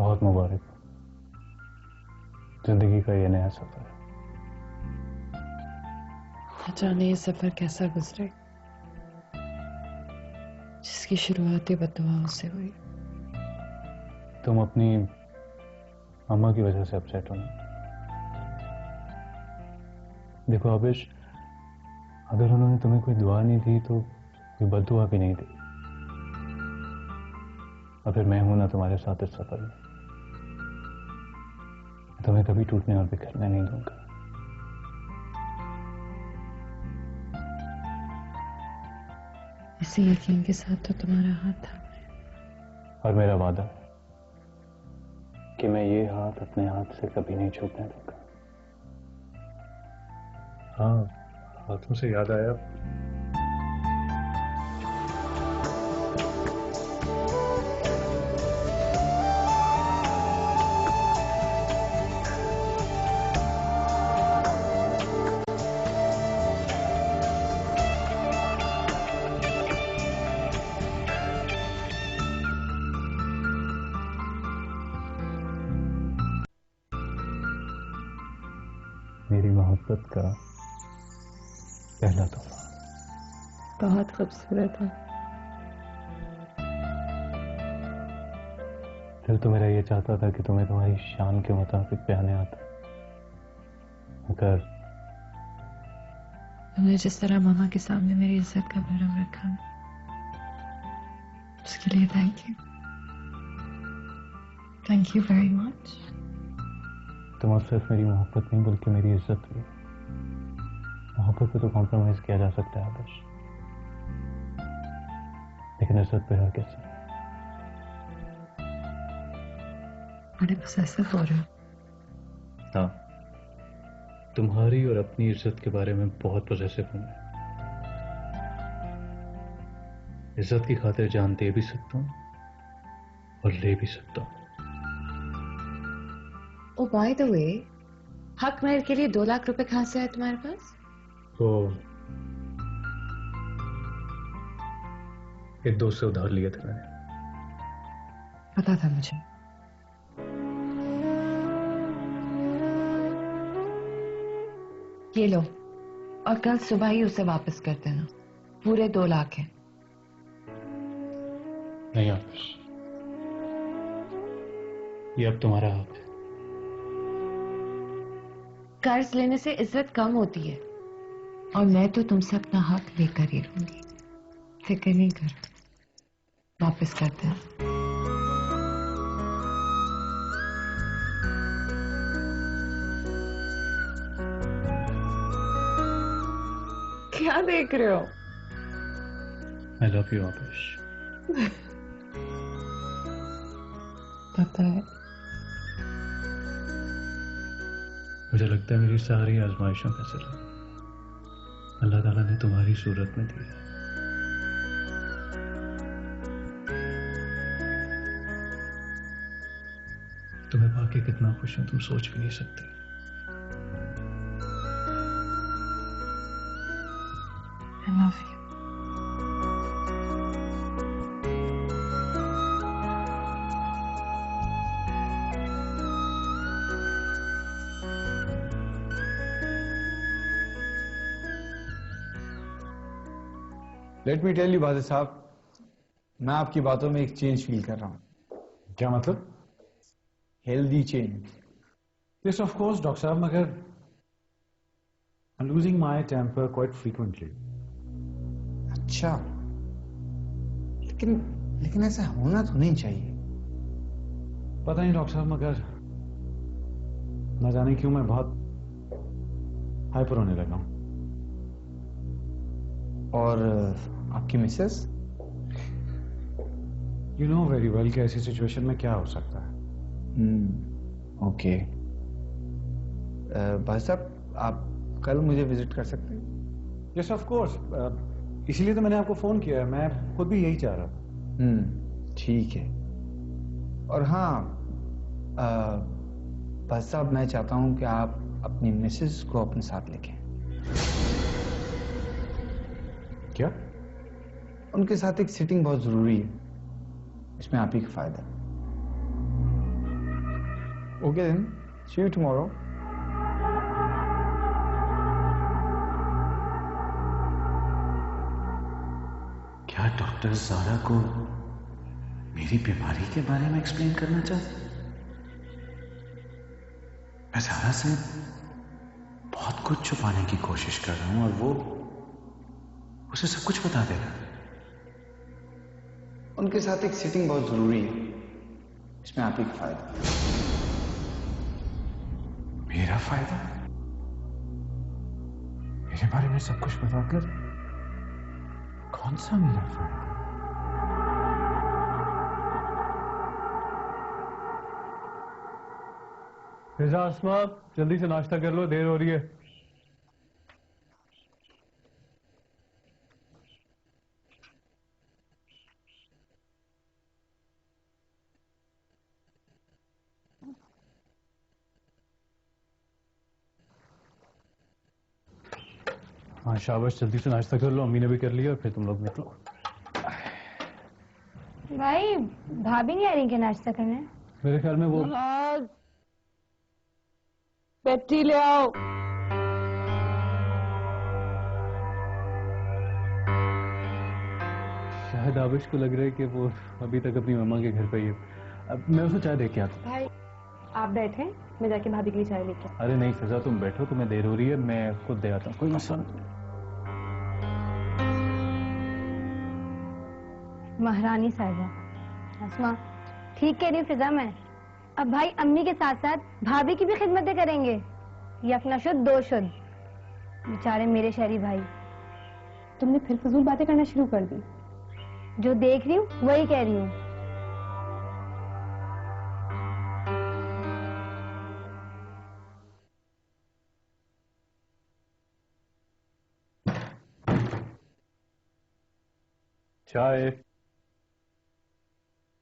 बहुत मुबारक, जिंदगी का ये नया सफर। जाने ये सफर कैसा गुजरे जिसकी शुरुआत ही बददुआओं से हुई। तुम अपनी अम्मा की वजह से अपसेट हो ना। देखो आबिश, अगर उन्होंने तुम्हें कोई दुआ नहीं दी तो कोई बद्दुआ भी नहीं दी। और फिर मैं हूं ना तुम्हारे साथ इस सफर में। तुम्हें कभी टूटने और बिखरने नहीं दूंगा। इसी यकीन के साथ तो तुम्हारा हाथ था। और मेरा वादा कि मैं ये हाथ अपने हाथ से कभी नहीं छूटने दूंगा। हाँ, हाथों से याद आया, मेरी मोहब्बत का पहला तोहफा। बहुत खूबसूरत है। दिल तो मेरा ये चाहता था कि तुम्हें तुम्हारी शान के मुताबिक पहने आता, मगर तुमने जिस तरह मामा के सामने मेरी इज्जत का भरम रखा, उसके लिए थैंक यू वेरी मच। तुम अब सिर्फ मेरी मोहब्बत नहीं बल्कि मेरी इज्जत भी। मोहब्बत पे तो कॉम्प्रोमाइज किया जा सकता है आदर्श, लेकिन इज्जत पे हर कैसे। बड़े पोसेसिव हो रहे हो। हाँ, तुम्हारी और अपनी इज्जत के बारे में बहुत पोसेसिव हूं मैं। इज्जत की खातिर जान दे भी सकता हूं और ले भी सकता हूं। ओ बाय द वे, हक महल के लिए 2 लाख रुपए कहां से आए तुम्हारे पास? तो एक दोस्त से उधार लिए थे मैंने। पता था मुझे। ये लो, और कल सुबह ही उसे वापस कर देना। पूरे 2 लाख हैं। नहीं आदर्श, ये अब तुम्हारा हक है। कर्ज लेने से इज्जत कम होती है, और मैं तो तुमसे अपना हक लेकर ही रहूंगी। फिक्र नहीं करो, वापस कर देना। क्या देख रहे हो? आई लव यू आदर्श। पता है। मुझे लगता है मेरी सारी आजमाइशों का सिला अल्लाह ताला ने तुम्हारी सूरत में दी है। तुम्हें पाके कितना खुश हूं तुम सोच भी नहीं सकती। I love you. Let me tell you Badal sahab, मैं आपकी बातों में एक चेंज फील कर रहा हूं। क्या मतलब? Healthy change. Yes, of course, Dr. साहब, मगर I'm losing my temper quite frequently. अच्छा, लेकिन लेकिन ऐसा होना तो नहीं चाहिए। पता नहीं डॉक्टर साहब, मगर न जाने क्यों मैं बहुत हाइपर होने लगा हूं। और आपकी Mrs? You know very well कि ऐसी सिचुएशन में क्या हो सकता है। ओके। भाई साहब, आप कल मुझे विजिट कर सकते हैं? Yes, of course. इसीलिए तो मैंने आपको फोन किया है, मैं खुद भी यही चाह रहा था। ठीक है। और हाँ भाई साहब, मैं चाहता हूं कि आप अपनी मिसेस को अपने साथ लेके। क्या? उनके साथ एक सिटिंग बहुत जरूरी है, इसमें आप ही का फायदा। Okay then. See you tomorrow. क्या डॉक्टर ज़ारा को मेरी बीमारी के बारे में एक्सप्लेन करना चाहते? मैं ज़ारा से बहुत कुछ छुपाने की कोशिश कर रहा हूं और वो उसे सब कुछ बता देगा। उनके साथ एक सीटिंग बहुत जरूरी है, इसमें आप एक फायदा। मेरा फायदा? मेरे बारे में सब कुछ बताकर कौन सा मेरा फायदा? फिजा, आसमा, जल्दी से नाश्ता कर लो, देर हो रही है। हाँ शाबाश, जल्दी से नाश्ता कर लो, अम्मी ने भी कर लिया, फिर तुम लोग निकलो। भाई भाभी नहीं आ रही क्या नाश्ता करने? मेरे ख्याल में वो पेप्सी ले आओ। शायद आबिश को लग रहा है कि वो अभी तक अपनी मम्मा के घर पे ही है। अब मैं उसे चाय दे के आता हूँ। भाई आप बैठे, मैं जाके भाभी के लिए चाय लेके। अरे नहीं फिजा, तुम बैठो, तुम्हें देर हो रही है, मैं खुद दे आता हूँ, कोई मसला नहीं। महारानी साहिबा। आसमा ठीक कह रही हूँ फिजा मैं। अब भाई अम्मी के साथ साथ भाभी की भी खिदमतें करेंगे। ये अपना शुद्ध दो शुद्ध। बेचारे मेरे शहरी भाई। तुमने फिर फजूल बातें करना शुरू कर दी। जो देख रही हूँ वही कह रही हूँ। चाय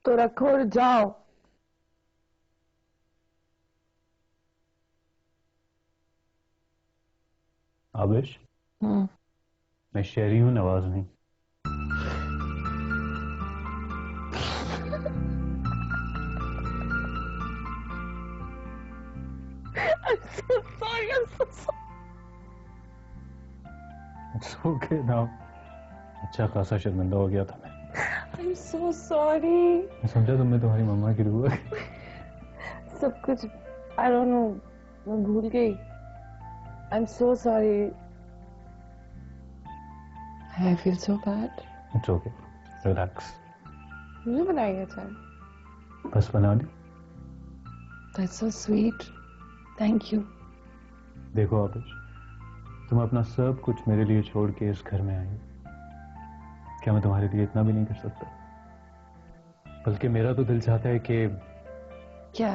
तो रखो और जाओ। आबिश, मैं शहरी हूँ, नवाज नहीं। It's okay now. अच्छा खासा शर्मिंदा हो गया था मैं। I'm so sorry. मैं समझा तुमने तुम्हारी मम्मा की रूह है। सब कुछ I don't know, मैं भूल गई। I'm so sorry. I feel so bad. It's okay. Relax. मुझे बनाइए चाय। बस बना ली। That's so sweet. Thank you. देखो आबिश, तुम अपना सब कुछ मेरे लिए छोड़ के इस घर में आई हो। क्या मैं तुम्हारे लिए इतना भी नहीं कर सकता? बल्कि मेरा तो दिल चाहता है कि क्या?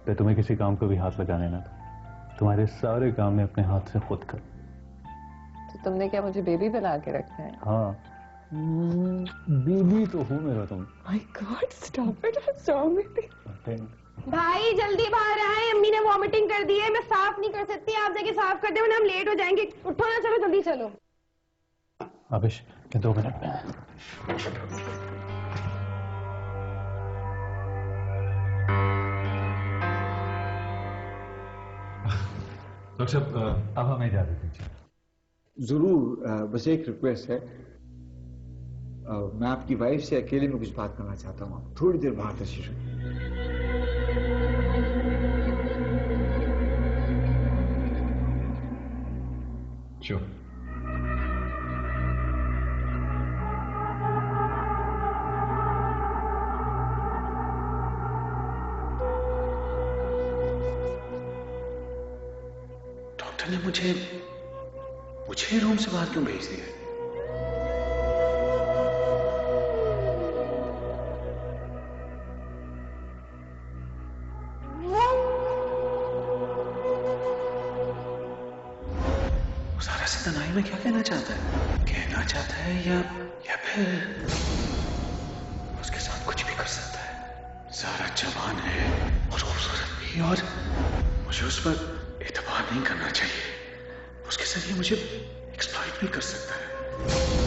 मैं तुम्हें किसी काम को भी हाथ लगाने ना दूं। तुम्हारे सारे काम मैं अपने हाथ से खुद कर। तो तुमने क्या मुझे बेबी बना के रखा है? हाँ, बीबी तो हूँ मेरा तुम। My God, stop it! What's wrong with you? भाई जल्दी बाहर आए, अम्मी ने वॉमिटिंग कर दी है। मैं साफ नहीं कर सकती, आप जाके साफ कर दे वरना हम लेट हो जाएंगे। उठो ना, चलो जल्दी चलो। आबिश, 2 मिनट में। डॉक्टर साहब, अब हमें इजाजत दीजिए। जरूर, बस एक रिक्वेस्ट है। मैं आपकी वाइफ से अकेले में कुछ बात करना चाहता हूँ। आप थोड़ी देर बाहर तशरीफ रखिए। Sure. डॉक्टर ने मुझे रूम से बाहर क्यों भेज दिया? ज़ारा से तन्हाई में क्या कहना चाहता है? कहना चाहता है या फिर उसके साथ कुछ भी कर सकता है। ज़ारा जवान है और खूबसूरत भी, और मुझे उस पर एतबार नहीं करना चाहिए। उसके जरिए मुझे एक्सप्लॉइट भी कर सकता है।